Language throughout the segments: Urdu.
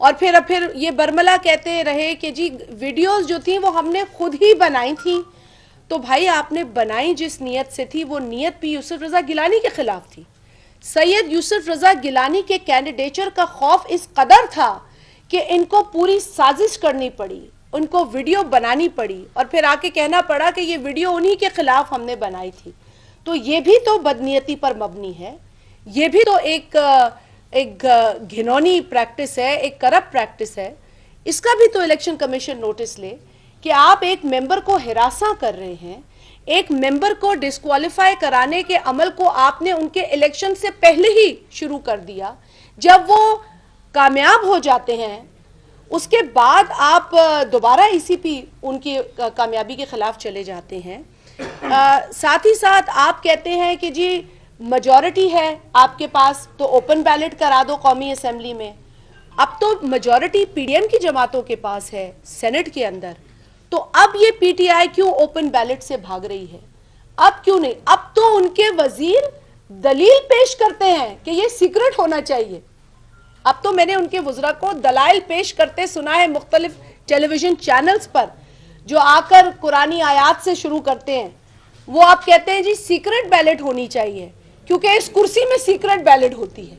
اور پھر یہ برملا کہتے رہے کہ جی ویڈیوز جو تھیں وہ ہم نے خود ہی بنائی تھیں. تو بھائی آپ نے بنائی جس نیت سے تھی وہ نیت بھی یوسف رضا گیلانی کے خلاف تھی. سید یوسف رضا گیلانی کے کینڈیڈیچر کا خوف اس قدر تھا کہ ان کو پوری سازش کرنی پڑی, ان کو ویڈیو بنانی پڑی اور پھر آ کے کہنا پڑا کہ یہ ویڈیو انہی کے خلاف ہم نے بنائی تھی. تو یہ بھی تو بدنیتی پر مبنی ہے, یہ بھی تو ایک گھنونی پریکٹس ہے, ایک کرپٹ پریکٹس ہے. اس کا بھی تو الیکشن کمیشن نوٹس لے کہ آپ ایک ممبر کو ہراساں کر رہے ہیں, ایک ممبر کو ڈسکوالیفائی کرانے کے عمل کو آپ نے ان کے الیکشن سے پہلے ہی شروع کر دیا. جب وہ کامیاب ہو جاتے ہیں اس کے بعد آپ دوبارہ ای سی پی ان کی کامیابی کے خلاف چلے جاتے ہیں. ساتھ ہی ساتھ آپ کہتے ہیں کہ جی میجورٹی ہے آپ کے پاس تو اوپن بیلٹ کرا دو قومی اسمبلی میں. اب تو میجورٹی پی ڈی ایم کی جماعتوں کے پاس ہے سینٹ کے اندر, تو اب یہ پی ٹی آئی کیوں اوپن بیلٹ سے بھاگ رہی ہے؟ اب کیوں نہیں؟ اب تو ان کے وزیر دلیل پیش کرتے ہیں کہ یہ سیکرٹ ہونا چاہیے. اب تو میں نے ان کے وزراء کو دلائل پیش کرتے سنا ہے مختلف ٹیلی ویژن چینلز پر, جو آ کر قرآنی آیات سے شروع کرتے ہیں. وہ آپ کہتے ہیں جی سیکرٹ بیلٹ ہونی چاہیے کیونکہ اس کرسی میں سیکرٹ بیلٹ ہوتی ہے.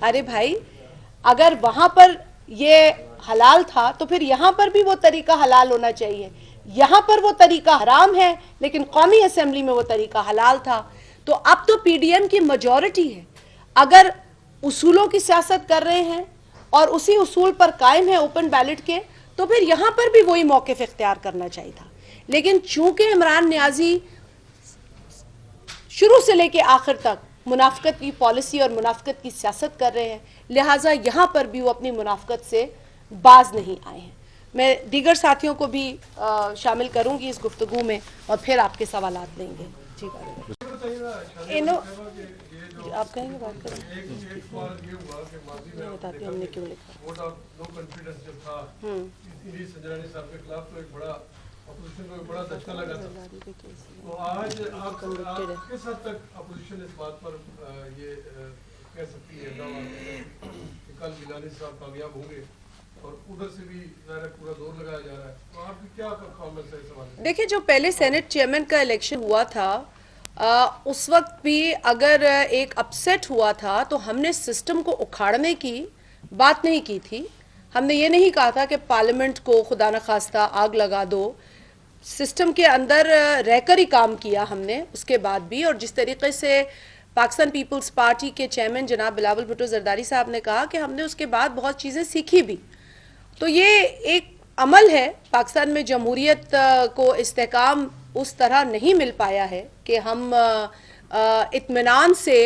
ارے بھائی اگر وہاں پر یہ حلال تھا تو پھر یہاں پر بھی وہ طریقہ حلال ہونا چاہیے. یہاں پر وہ طریقہ حرام ہے لیکن قومی اسمبلی میں وہ طریقہ حلال تھا. تو اب تو پی ڈی ایم کی میجورٹی ہے, اگر اصولوں کی سیاست کر رہے ہیں اور اسی اصول پر قائم ہے اوپن بیلٹ کے, تو پھر یہاں پر بھی وہی موقف اختیار کرنا چاہیے تھا. لیکن چونکہ عمران نیازی شروع سے لے کے آخر تک منافقت کی پالیسی اور منافقت کی سیاست کر رہے ہیں, لہٰذا یہاں پر بھی وہ اپنی منافقت سے باز نہیں آئے ہیں. میں دیگر ساتھیوں کو بھی شامل کروں گی اس گفتگو میں اور پھر آپ کے سوالات لیں گے. ٹھیک ہے, آپ کہیں گے بات کریں. میں بتاتی ہوں ہم نے کیوں لکھا. اپوزیشن کو بڑا دھچکا لگا تھا, تو آج آپ کس حد تک اپوزیشن اس بات پر یہ کہہ سکتی ہے دعویٰ کہ کل گیلانی صاحب کامیاب ہوں گے, اور ادھر سے بھی پورا دور لگایا جا رہا ہے, تو آپ کی کیا کامنٹس ہے اس سوال میں؟ دیکھیں جو پہلے سینٹ چیئرمین کا الیکشن ہوا تھا اس وقت بھی اگر ایک اپسیٹ ہوا تھا تو ہم نے سسٹم کو اکھاڑنے کی بات نہیں کی تھی. ہم نے یہ نہیں کہا تھا کہ پارلیمنٹ کو خدا نخواستہ آگ لگا دو. سسٹم کے اندر رہ کر ہی کام کیا ہم نے اس کے بعد بھی, اور جس طریقے سے پاکستان پیپلز پارٹی کے چیئرمین جناب بلاول بھٹو زرداری صاحب نے کہا کہ ہم نے اس کے بعد بہت چیزیں سیکھی بھی. تو یہ ایک عمل ہے, پاکستان میں جمہوریت کو استحکام اس طرح نہیں مل پایا ہے کہ ہم اطمینان سے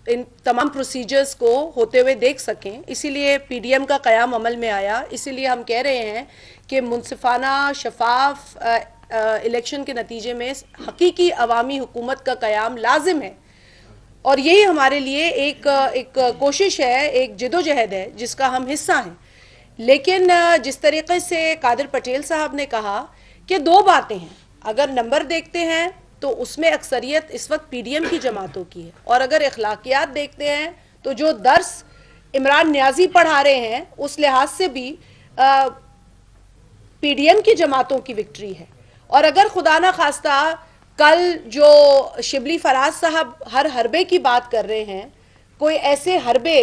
ان تمام پروسیجرز کو ہوتے ہوئے دیکھ سکیں. اسی لیے پی ڈی ایم کا قیام عمل میں آیا. اسی لیے ہم کہہ رہے ہیں کہ منصفانہ شفاف الیکشن کے نتیجے میں حقیقی عوامی حکومت کا قیام لازم ہے, اور یہی ہمارے لیے ایک کوشش ہے, ایک جدوجہد ہے جس کا ہم حصہ ہیں. لیکن جس طریقے سے قادر پٹیل صاحب نے کہا کہ دو باتیں ہیں, اگر نمبر دیکھتے ہیں تو اس میں اکثریت اس وقت پی ڈی ایم کی جماعتوں کی ہے, اور اگر اخلاقیات دیکھتے ہیں تو جو درس عمران نیازی پڑھا رہے ہیں اس لحاظ سے بھی پی ڈی ایم کی جماعتوں کی وکٹری ہے. اور اگر خدا نہ خواستہ کل جو شبلی فراز صاحب ہر حربے کی بات کر رہے ہیں, کوئی ایسے حربے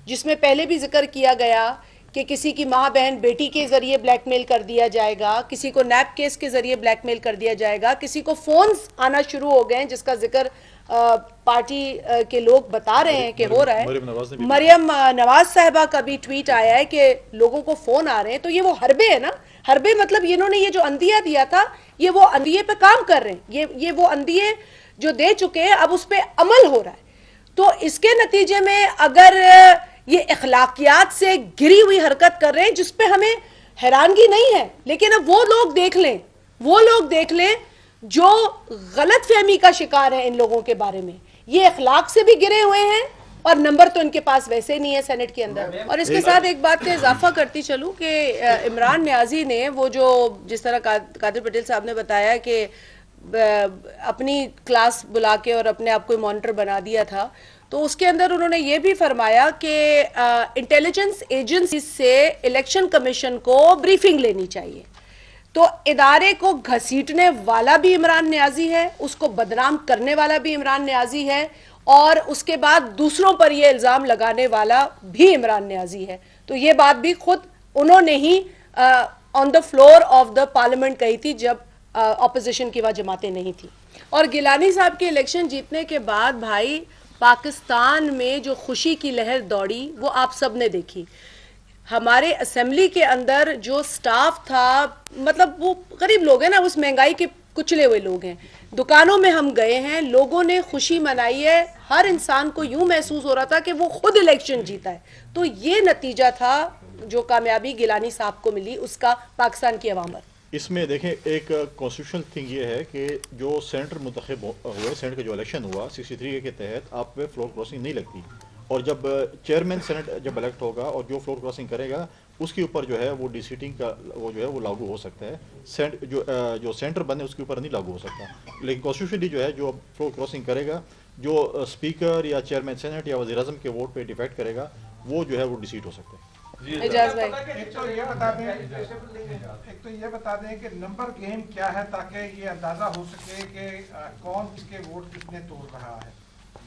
جس میں پہلے بھی ذکر کیا گیا کہ کسی کی ماں بہن بیٹی کے ذریعے بلیک میل کر دیا جائے گا, کسی کو نیب کیس کے ذریعے بلیک میل کر دیا جائے گا, کسی کو فونز آنا شروع ہو گئے ہیں جس کا ذکر پارٹی کے لوگ بتا رہے ہیں کہ ہو رہا ہے. مریم نواز صاحبہ کا بھی ٹویٹ آیا ہے کہ لوگوں کو فون آ رہے ہیں. تو یہ وہ حربے ہے نا, حربے مطلب انہوں نے یہ جو اندیہ دیا تھا یہ وہ اندیے پہ کام کر رہے ہیں, یہ وہ اندیے جو دے چکے ہیں اب اس پہ عمل ہو رہا ہے. تو اس کے نتیجے میں اگر یہ اخلاقیات سے گری ہوئی حرکت کر رہے ہیں جس پہ ہمیں حیرانگی نہیں ہے, لیکن اب وہ لوگ دیکھ لیں جو غلط فہمی کا شکار ہیں ان لوگوں کے بارے میں. یہ اخلاق سے بھی گرے ہوئے ہیں اور نمبر تو ان کے پاس ویسے نہیں ہے سینٹ کے اندر. اور اس کے ساتھ ایک بات کا اضافہ کرتی چلوں کہ عمران نیازی نے وہ جو جس طرح قادر پٹیل صاحب نے بتایا کہ اپنی کلاس بلا کے اور اپنے آپ کو مانیٹر بنا دیا تھا, تو اس کے اندر انہوں نے یہ بھی فرمایا کہ انٹیلیجنس ایجنسی سے الیکشن کمیشن کو بریفنگ لینی چاہیے. تو ادارے کو گھسیٹنے والا بھی عمران نیازی ہے, اس کو بدنام کرنے والا بھی عمران نیازی ہے, اور اس کے بعد دوسروں پر یہ الزام لگانے والا بھی عمران نیازی ہے. تو یہ بات بھی خود انہوں نے ہی on the floor of the parliament کہی تھی جب اپوزیشن کی وہاں جماعتیں نہیں تھی. اور گیلانی صاحب کے الیکشن جیتنے کے بعد بھائی پاکستان میں جو خوشی کی لہر دوڑی وہ آپ سب نے دیکھی. ہمارے اسمبلی کے اندر جو سٹاف تھا, مطلب وہ غریب لوگ ہیں نا, اس مہنگائی کے کچلے ہوئے لوگ ہیں, دکانوں میں ہم گئے ہیں, لوگوں نے خوشی منائی ہے, ہر انسان کو یوں محسوس ہو رہا تھا کہ وہ خود الیکشن جیتا ہے. تو یہ نتیجہ تھا جو کامیابی گیلانی صاحب کو ملی اس کا پاکستان کی عوام پر. اس میں دیکھیں ایک کانسٹیٹیوشنل تھنگ یہ ہے کہ جو سینٹر منتخب ہوئے, سینٹ کا جو الیکشن ہوا 63 کے تحت آپ پہ فلور کراسنگ نہیں لگتی, اور جب چیئرمین سینٹ جب الیکٹ ہوگا اور جو فلور کراسنگ کرے گا اس کے اوپر جو ہے وہ ڈی سیٹنگ کا وہ جو ہے وہ لاگو ہو سکتا ہے, جو سینٹر بنے اس کے اوپر نہیں لاگو ہو سکتا. لیکن کانسٹیٹیوشنلی جو ہے جو فلور کراسنگ کرے گا, جو اسپیکر یا چیئرمین سینٹ یا وزیر اعظم کے ووٹ پہ ڈیفیکٹ کرے گا وہ جو ہے وہ ڈیسیٹ ہو سکتا ہے. اجاز بھائی ایک تو یہ بتا دیں کہ نمبر گیم کیا ہے تاکہ یہ اندازہ ہو سکے کہ کون کس کے ووٹ کتنے توڑ رہا ہے,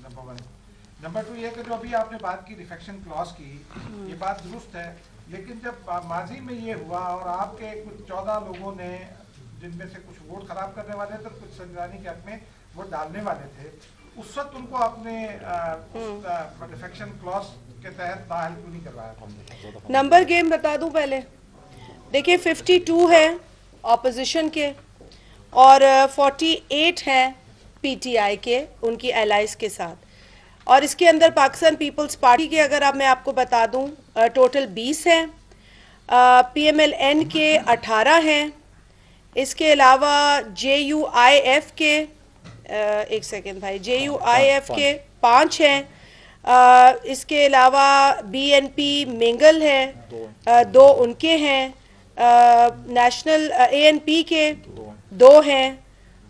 نمبر 1. نمبر 2 یہ کہ جو ابھی آپ نے بات کی ریفیکشن کلاس کی, یہ بات درست ہے, لیکن جب ماضی میں یہ ہوا اور آپ کے کچھ 14 لوگوں نے, جن میں سے کچھ ووٹ خراب کرنے والے تھے اور کچھ سنجانی کے حق میں ووٹ ڈالنے والے تھے, اس وقت ان کو آپ نے ریفیکشن کلاس کے تحت داخل کیوں نہیں کروایا تھا؟ نمبر گیم بتا دوں پہلے. دیکھیں 52 ہے اپوزیشن کے اور 48 ہیں پی ٹی آئی کے, ان کی الائز کے ساتھ. اور اس کے اندر پاکستان پیپلز پارٹی کے اگر میں آپ کو بتا دوں ٹوٹل 20 ہیں, پی ایم ایل این کے 18 ہیں, اس کے علاوہ جے یو آئی ایف کے ایک سیکنڈ بھائی جے یو آئی ایف کے 5 ہیں, اس کے علاوہ بی این پی منگل ہے 2 ان کے ہیں, نیشنل اے این پی کے 2 ہیں,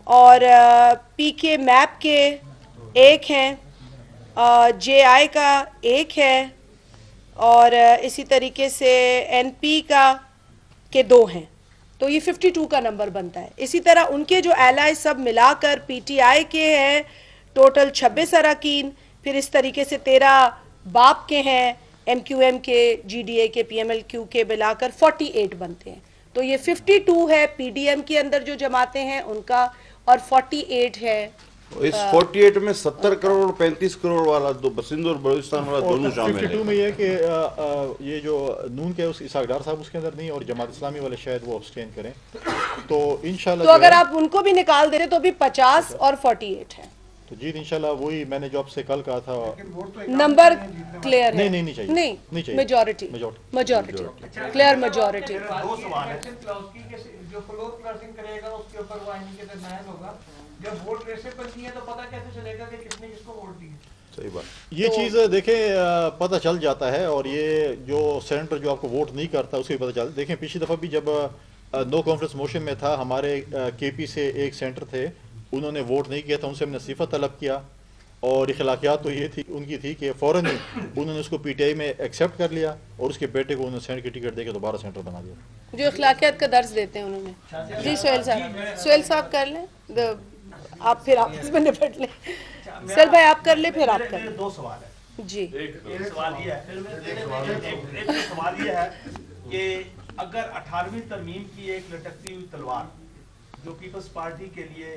اور پی کے میپ کے 1 ہیں, جے آئی کا 1 ہے, اور اسی طریقے سے این پی کا کے 2 ہیں. تو یہ 52 کا نمبر بنتا ہے. اسی طرح ان کے جو الائز سب ملا کر پی ٹی آئی کے ہیں ٹوٹل 26 اراکین, پھر اس طریقے سے 13 باپ کے ہیں, ایم کیو ایم کے, جی ڈی اے کے, پی ایم ایل کیو کے ملا کر 48 بنتے ہیں. تو یہ 52 ہے پی ڈی ایم کے اندر جو جماعتیں ہیں ان کا, اور 48 ہے اس 48 میں 70 کروڑ اور 35 کروڑ والا سندھ اور بلوچستان والا دونوں شامل ہیں. 52 میں یہ ہے کہ یہ جو نون کے اسحاق ڈار صاحب اس کے اندر نہیں, اور جماعت اسلامی والے شاید وہ ابسٹین کریں, تو انشاءاللہ تو اگر آپ ان کو بھی نکال دیں تو بھی 50 اور 48 ہے. تو جیت انشاءاللہ وہی میں نے جو آپ سے کل کہا تھا. نمبر کلیئر ہے, نہیں چاہیے, نہیں میجورٹی کلیئر میجورٹی. دو سوال ہے جو فلور کلاسنگ کرے گا اس کے اوپر وہ آئینی کے درمیان ہوگا, جب ووٹ ٹریسیبل نہیں ہے تو پتہ کیسے چلے گا کہ کس نے کس کو ووٹ دیا؟ صحیح بات. یہ چیز دیکھیں پتہ چل جاتا ہے, اور یہ جو سینٹر جو آپ کو ووٹ نہیں کرتا اس کو بھی پتہ چلتا ہے. دیکھیں پچھلی دفعہ بھی جب نو کانفیڈنس موشن میں تھا, ہمارے کے پی سے ایک سینٹر تھے, انہوں نے ووٹ نہیں کیا تھا, ان سے ہم نے استعفیٰ طلب کیا, اور اخلاقیات تو یہ تھی ان کی تھی کہ فوراً ہی انہوں نے اس کو پی ٹی آئی میں ایکسیپٹ کر لیا, اور اس کے بیٹے کو انہوں نے سینٹ کی ٹکٹ دے کے دوبارہ سینٹر بنا دیا. جو اخلاقیات کا درس دیتے ہیں انہوں نے. جی سہیل صاحب کر لیں, آپ پھر آپس میں نپٹ لیں. سہیل بھائی آپ کر لیں پھر آپ کر لیں. 2 سوال ہے. جی ایک سوال یہ ہے کہ اگر 18ویں ترمیم کی ایک لٹکتی ہوئی تلوار جو پیپلز پارٹی کے لیے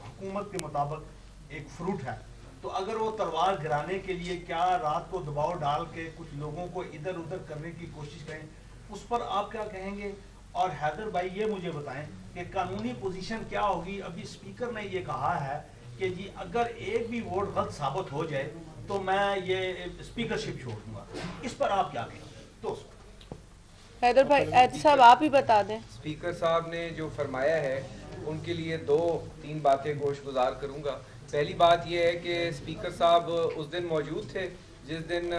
حکومت کے مطابق ایک فروٹ ہے, تو اگر وہ تلوار گرانے کے لیے کیا رات کو دباؤ ڈال کے کچھ لوگوں کو ادھر ادھر کرنے کی کوشش کریں, اس پر آپ کیا کہیں گے؟ اور حیدر بھائی یہ مجھے بتائیں کہ قانونی پوزیشن کیا ہوگی؟ ابھی اسپیکر نے یہ کہا ہے کہ جی اگر ایک بھی ووٹ غلط ثابت ہو جائے تو میں یہ اسپیکرشپ چھوڑ دوں گا, اس پر آپ کیا کہیں گے؟ حیدر بھائی صاحب آپ ہی بتا دیں. اسپیکر صاحب نے جو فرمایا ہے ان کے لیے 2-3 باتیں گوش گزار کروں گا. پہلی بات یہ ہے کہ اسپیکر صاحب اس دن موجود تھے جس دن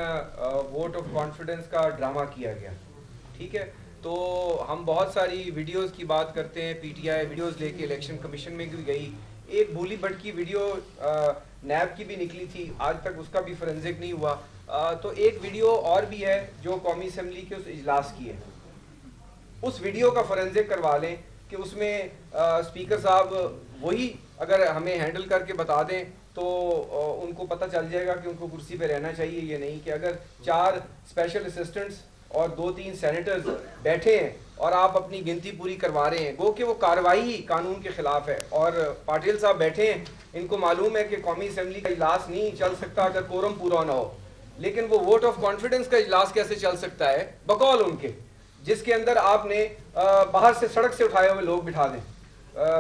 ووٹ آف کانفیڈنس کا ڈرامہ کیا گیا, ٹھیک ہے. تو ہم بہت ساری ویڈیوز کی بات کرتے ہیں, پی ٹی آئی ویڈیوز لے کے الیکشن کمیشن میں بھی گئی, ایک بولی بٹ کی ویڈیو نیب کی بھی نکلی تھی, آج تک اس کا بھی فورینزک نہیں ہوا. تو ایک ویڈیو اور بھی ہے جو قومی اسمبلی کے اس اجلاس کی ہے, اس ویڈیو کا فورینزک کروا لیں کہ اس میں اسپیکر صاحب وہی اگر ہمیں ہینڈل کر کے بتا دیں تو ان کو پتہ چل جائے گا کہ ان کو کرسی پہ رہنا چاہیے یا نہیں, کہ اگر 4 اسپیشل اسسٹنٹس اور 2-3 سینیٹرز بیٹھے ہیں اور آپ اپنی گنتی پوری کروا رہے ہیں, گو کہ وہ کارروائی قانون کے خلاف ہے. اور پاٹیل صاحب بیٹھے ہیں, ان کو معلوم ہے کہ قومی اسمبلی کا اجلاس نہیں چل سکتا اگر کورم پورا نہ ہو, لیکن وہ ووٹ آف کانفیڈنس کا اجلاس کیسے چل سکتا ہے بقول ان کے, جس کے اندر آپ نے باہر سے سڑک سے اٹھائے ہوئے لوگ بٹھا دیں,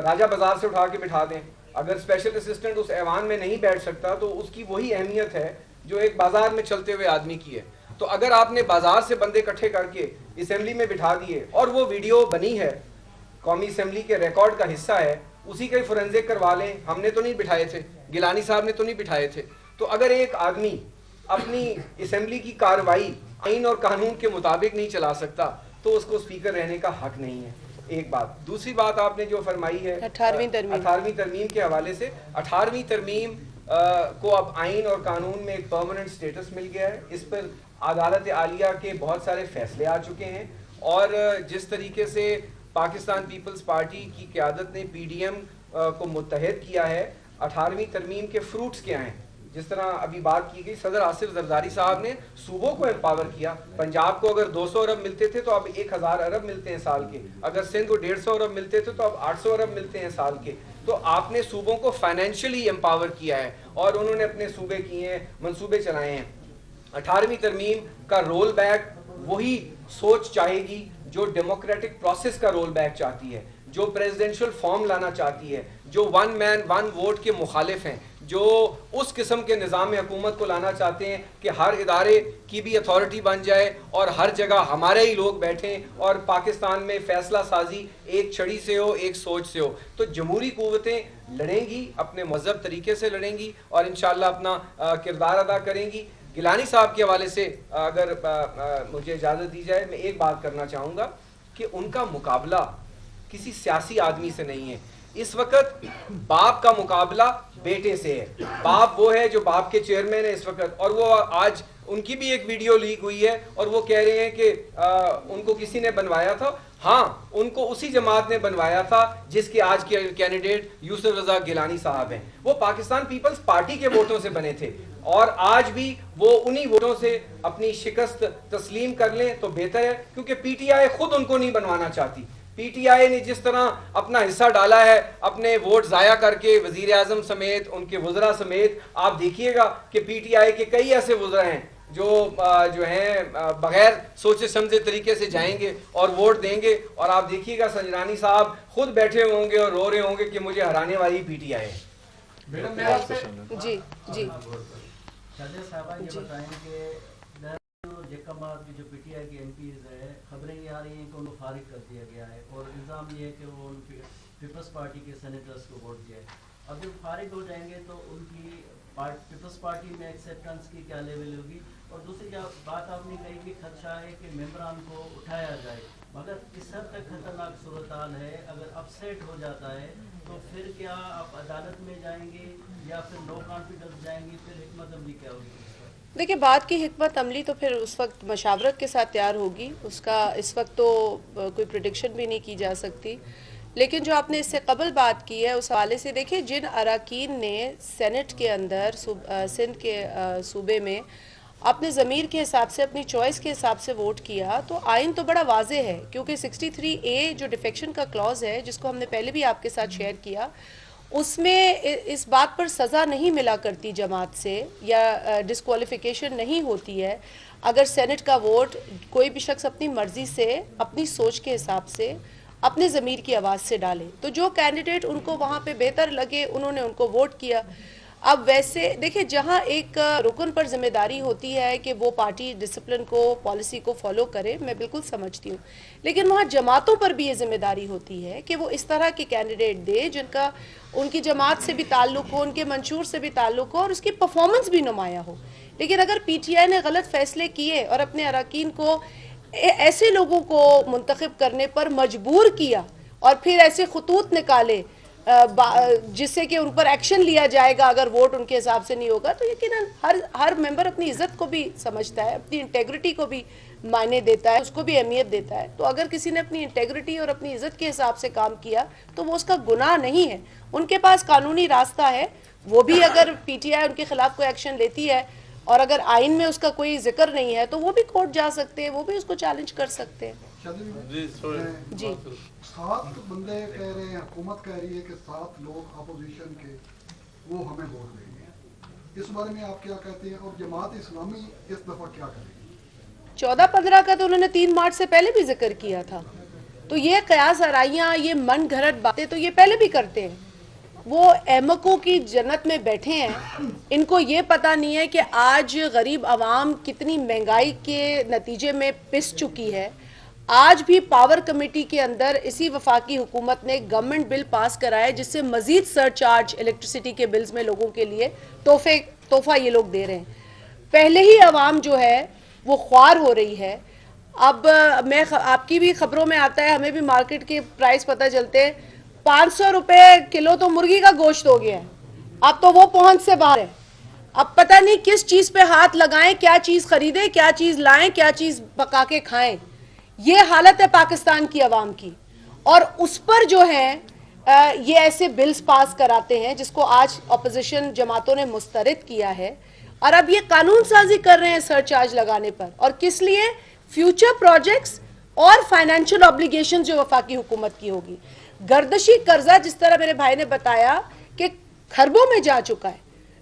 راجہ بازار سے اٹھا کے بٹھا دیں. اگر اسپیشل اسسٹنٹ اس ایوان میں نہیں بیٹھ سکتا تو اس کی وہی اہمیت ہے جو ایک بازار میں چلتے ہوئے آدمی کی ہے. تو اگر آپ نے بازار سے بندے اکٹھے کر کے اسمبلی میں بٹھا دیے اور وہ ویڈیو بنی ہے, قومی اسمبلی کے ریکارڈ کا حصہ ہے, اسی کا ہی فورینزک کروا لیں. ہم نے تو نہیں بٹھائے تھے, گیلانی صاحب نے تو نہیں بٹھائے تھے. تو اگر ایک آدمی اپنی اسمبلی کی کارروائی آئین اور قانون کے مطابق نہیں چلا سکتا تو اس کو اسپیکر رہنے کا حق نہیں ہے. ایک بات. دوسری بات آپ نے جو فرمائی ہے 18ویں ترمیم کے حوالے سے, 18ویں ترمیم کو اب آئین اور قانون میں ایک پرماننٹ سٹیٹس مل گیا ہے. اس پر عدالت عالیہ کے بہت سارے فیصلے آ چکے ہیں, اور جس طریقے سے پاکستان پیپلز پارٹی کی قیادت نے پی ڈی ایم کو متحد کیا ہے, 18ویں ترمیم کے فروٹس کیا ہیں. جس طرح ابھی بات کی گئی, صدر آصف زرداری صاحب نے صوبوں کو امپاور کیا. پنجاب کو اگر 200 ارب ملتے تھے تو اب 1000 ارب ملتے ہیں سال کے, اگر سندھ کو 150 ارب ملتے تھے تو اب 800 ارب ملتے ہیں سال کے. تو آپ نے صوبوں کو فائنینشلی امپاور کیا ہے اور انہوں نے اپنے صوبے کیے ہیں, منصوبے چلائے ہیں. 18ویں ترمیم کا رول بیک وہی سوچ چاہے گی جو ڈیموکریٹک پروسیس کا رول بیک چاہتی ہے, جو پریزیڈنشل فارم لانا چاہتی ہے, جو 1 مین 1 ووٹ کے مخالف ہیں, جو اس قسم کے نظام حکومت کو لانا چاہتے ہیں کہ ہر ادارے کی بھی اتھارٹی بن جائے اور ہر جگہ ہمارے ہی لوگ بیٹھیں اور پاکستان میں فیصلہ سازی ایک چھڑی سے ہو, ایک سوچ سے ہو. تو جمہوری قوتیں لڑیں گی, اپنے مہذب طریقے سے لڑیں گی اور انشاءاللہ اپنا کردار ادا کریں گی. گیلانی صاحب کے حوالے سے اگر مجھے اجازت دی جائے, میں ایک بات کرنا چاہوں گا کہ ان کا مقابلہ کسی سیاسی آدمی سے نہیں ہے. اس وقت باپ کا مقابلہ بیٹے سے ہے. باپ وہ ہے جو باپ کے چیئرمین ہے اس وقت, اور وہ آج ان کی بھی ایک ویڈیو لیک ہوئی ہے اور وہ کہہ رہے ہیں کہ ان کو کسی نے بنوایا تھا. ہاں, ان کو اسی جماعت نے بنوایا تھا جس کے آج کے کینڈیڈیٹ یوسف رضا گیلانی صاحب ہیں. وہ پاکستان پیپلز پارٹی کے ووٹوں سے بنے تھے اور آج بھی وہ انہی ووٹوں سے اپنی شکست تسلیم کر لیں تو بہتر ہے, کیونکہ پی ٹی آئی خود ان کو نہیں بنوانا چاہتی. پی ٹی آئی نے جس طرح اپنا حصہ ڈالا ہے اپنے ووٹ ضائع کر کے وزیر اعظم سمیت ان کے وزراء سمیت, آپ دیکھیے گا کہ پی ٹی آئی کے کئی ایسے وزراء ہیں جو ہیں بغیر سوچے سمجھے طریقے سے جائیں گے اور ووٹ دیں گے, اور آپ دیکھیے گا سنجرانی صاحب خود بیٹھے ہوں گے اور رو رہے ہوں گے کہ مجھے ہرانے والی پی ٹی آئی ہے. میڈم میں آپ سے جی شاہجہاں صاحبہ یہ بتائیں کہ جیکمباد کی جو پی ٹی آئی کی ایم پیز ہے, خبریں یہ آ رہی ہیں کہ ان کو فارغ کر دیا گیا ہے اور الزام یہ ہے کہ وہ ان پیپلز پارٹی کے سینیٹرز کو ووٹ دیا ہے. اب جب فارغ ہو جائیں گے تو ان کی پیپلز پارٹی میں ایکسیپٹنس کی کیا لیول ہوگی؟ اور دوسری بات آپ نے کہی کہ خدشہ ہے کہ ممبران کو اٹھایا جائے, مگر کس حد تک خطرناک صورتحال ہے؟ اگر اپ سیٹ ہو جاتا ہے تو پھر کیا آپ عدالت میں جائیں گے یا پھر نو کانفیڈنس جائیں گے؟ پھر حکمت عملی کیا ہوگی؟ دیکھیں, بات کی حکمت عملی تو پھر اس وقت مشاورت کے ساتھ تیار ہوگی, اس کا اس وقت تو کوئی پریڈکشن بھی نہیں کی جا سکتی. لیکن جو آپ نے اس سے قبل بات کی ہے اس حوالے سے دیکھیں, جن اراکین نے سینٹ کے اندر سندھ کے صوبے میں اپنے ضمیر کے حساب سے اپنی چوائس کے حساب سے ووٹ کیا, تو آئین تو بڑا واضح ہے, کیونکہ 63A جو ڈیفیکشن کا کلوز ہے جس کو ہم نے پہلے بھی آپ کے ساتھ شیئر کیا, اس میں اس بات پر سزا نہیں ملا کرتی جماعت سے یا ڈسکوالیفیکیشن نہیں ہوتی ہے اگر سینٹ کا ووٹ کوئی بھی شخص اپنی مرضی سے اپنی سوچ کے حساب سے اپنے ضمیر کی آواز سے ڈالے. تو جو کینڈیڈیٹ ان کو وہاں پہ بہتر لگے انہوں نے ان کو ووٹ کیا. اب ویسے دیکھیں, جہاں ایک رکن پر ذمہ داری ہوتی ہے کہ وہ پارٹی ڈسپلن کو, پالیسی کو فالو کرے, میں بالکل سمجھتی ہوں, لیکن وہاں جماعتوں پر بھی یہ ذمہ داری ہوتی ہے کہ وہ اس طرح کے کینڈیڈیٹ دے جن کا ان کی جماعت سے بھی تعلق ہو, ان کے منشور سے بھی تعلق ہو اور اس کی پرفارمنس بھی نمایاں ہو. لیکن اگر پی ٹی آئی نے غلط فیصلے کیے اور اپنے اراکین کو ایسے لوگوں کو منتخب کرنے پر مجبور کیا اور پھر ایسے خطوط نکالے جس سے کہ ان پر ایکشن لیا جائے گا اگر ووٹ ان کے حساب سے نہیں ہوگا, تو یقیناً ہر ممبر اپنی عزت کو بھی سمجھتا ہے, اپنی انٹیگریٹی کو بھی معنی دیتا ہے, اس کو بھی اہمیت دیتا ہے. تو اگر کسی نے اپنی انٹیگریٹی اور اپنی عزت کے حساب سے کام کیا تو وہ اس کا گناہ نہیں ہے, ان کے پاس قانونی راستہ ہے. وہ بھی اگر پی ٹی آئی ان کے خلاف کوئی ایکشن لیتی ہے اور اگر آئین میں اس کا کوئی ذکر نہیں ہے تو وہ بھی کورٹ جا سکتے ہیں, وہ بھی اس کو چیلنج کر سکتے ہیں. جی 7 بندے کہہ رہے ہیں, حکومت کہہ رہی ہے کہ 7 لوگ اپوزیشن کے وہ ہمیں ووٹ دیں گے, اس بارے میں آپ کیا کہتے ہیں, اور جماعت اسلامی اس دفعہ کیا کرے گی؟ 14-15 کا تو انہوں نے 3 مارچ سے پہلے بھی ذکر کیا تھا. تو یہ قیاس آرائیاں, یہ من گھڑت باتیں تو یہ پہلے بھی کرتے ہیں. وہ احمقوں کی جنت میں بیٹھے ہیں, ان کو یہ پتہ نہیں ہے کہ آج غریب عوام کتنی مہنگائی کے نتیجے میں پس چکی ہے. آج بھی پاور کمیٹی کے اندر اسی وفاقی حکومت نے گورنمنٹ بل پاس کرائے جس سے مزید سر چارج الیکٹریسٹی کے بلز میں لوگوں کے لیے تحفہ یہ لوگ دے رہے ہیں. پہلے ہی عوام جو ہے وہ خوار ہو رہی ہے. اب میں آپ کی بھی خبروں میں آتا ہے, ہمیں بھی مارکیٹ کے پرائس پتہ چلتے ہیں, 500 روپے کلو تو مرغی کا گوشت ہو گیا ہے. اب تو وہ پہنچ سے باہر ہے. اب پتہ نہیں کس چیز پہ ہاتھ لگائیں, کیا چیز خریدیں, کیا چیز لائیں, کیا چیز پکا کے کھائیں. یہ حالت ہے پاکستان کی عوام کی. اور اس پر جو ہے یہ ایسے بلز پاس کراتے ہیں جس کو آج اپوزیشن جماعتوں نے مسترد کیا ہے, اور اب یہ قانون سازی کر رہے ہیں سر چارج لگانے پر. اور کس لیے؟ فیوچر پروجیکٹس اور فائنینشیل اوبلیگیشن جو وفاقی حکومت کی ہوگی. گردشی قرضہ جس طرح میرے بھائی نے بتایا کہ کھربوں میں جا چکا ہے.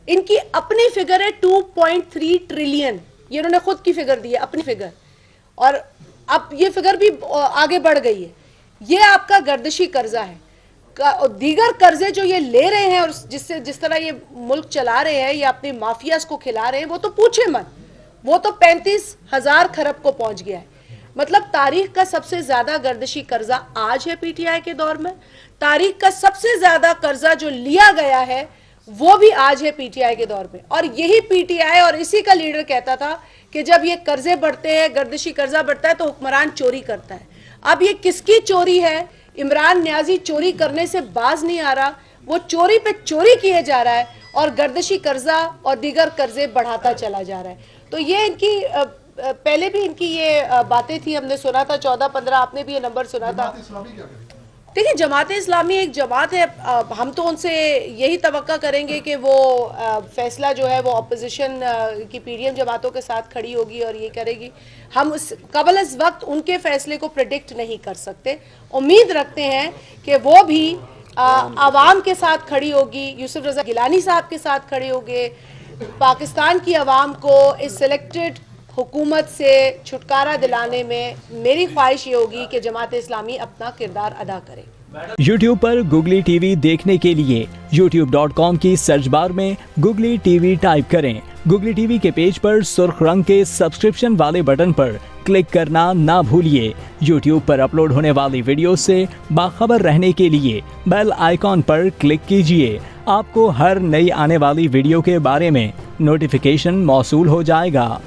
ان کی اپنی فگر ہے 2.3 ٹریلین, یہ انہوں نے خود کی فگر دی ہے, اپنی فگر, اور اب یہ فگر بھی آگے بڑھ گئی ہے. یہ آپ کا گردشی قرضہ ہے. دیگر قرضے جو یہ لے رہے ہیں اور جس طرح یہ ملک چلا رہے ہیں, یہ اپنی مافیاز کو کھلا رہے ہیں, وہ تو پوچھے مت, وہ تو 35,000 کھرب کو پہنچ گیا ہے. مطلب تاریخ کا سب سے زیادہ گردشی قرضہ آج ہے پی ٹی آئی کے دور میں. تاریخ کا سب سے زیادہ قرضہ جو لیا گیا ہے وہ بھی آج ہے پی ٹی آئی کے دور میں. اور یہی پی ٹی آئی اور اسی کا لیڈر کہتا تھا کہ جب یہ قرضے بڑھتے ہیں, گردشی قرضہ بڑھتا ہے تو حکمران چوری کرتا ہے. اب یہ کس کی چوری ہے؟ عمران نیازی چوری کرنے سے باز نہیں آ رہا, وہ چوری پہ چوری کیے جا رہا ہے اور گردشی قرضہ اور دیگر قرضے بڑھاتا چلا جا رہا ہے. تو یہ ان کی پہلے بھی ان کی یہ باتیں تھی, ہم نے سنا تھا 14-15, آپ نے بھی یہ نمبر سنا تھا. دیکھیں جماعت اسلامی ایک جماعت ہے, ہم تو ان سے یہی توقع کریں گے کہ وہ فیصلہ جو ہے وہ اپوزیشن کی پی ڈی ایم جماعتوں کے ساتھ کھڑی ہوگی اور یہ کرے گی. ہم قبل از وقت ان کے فیصلے کو پریڈکٹ نہیں کر سکتے. امید رکھتے ہیں کہ وہ بھی عوام کے ساتھ کھڑی ہوگی, یوسف رضا گیلانی صاحب کے ساتھ کھڑے ہوگے. پاکستان کی عوام کو اس سلیکٹڈ حکومت سے چھٹکارا دلانے میں میری خواہش یہ ہوگی کہ جماعت اسلامی اپنا کردار ادا کرے. یوٹیوب پر گوگلی ٹی وی دیکھنے کے لیے youtube.com کی سرچ بار میں گوگلی ٹی وی ٹائپ کریں. گوگلی ٹی وی کے پیج پر سرخ رنگ کے سبسکرپشن والے بٹن پر کلک کرنا نہ بھولیے. یوٹیوب پر اپلوڈ ہونے والی ویڈیو سے باخبر رہنے کے لیے بیل آئیکن پر کلک کیجیے. آپ کو ہر نئی آنے والی ویڈیو کے بارے میں نوٹیفیکیشن موصول ہو جائے گا.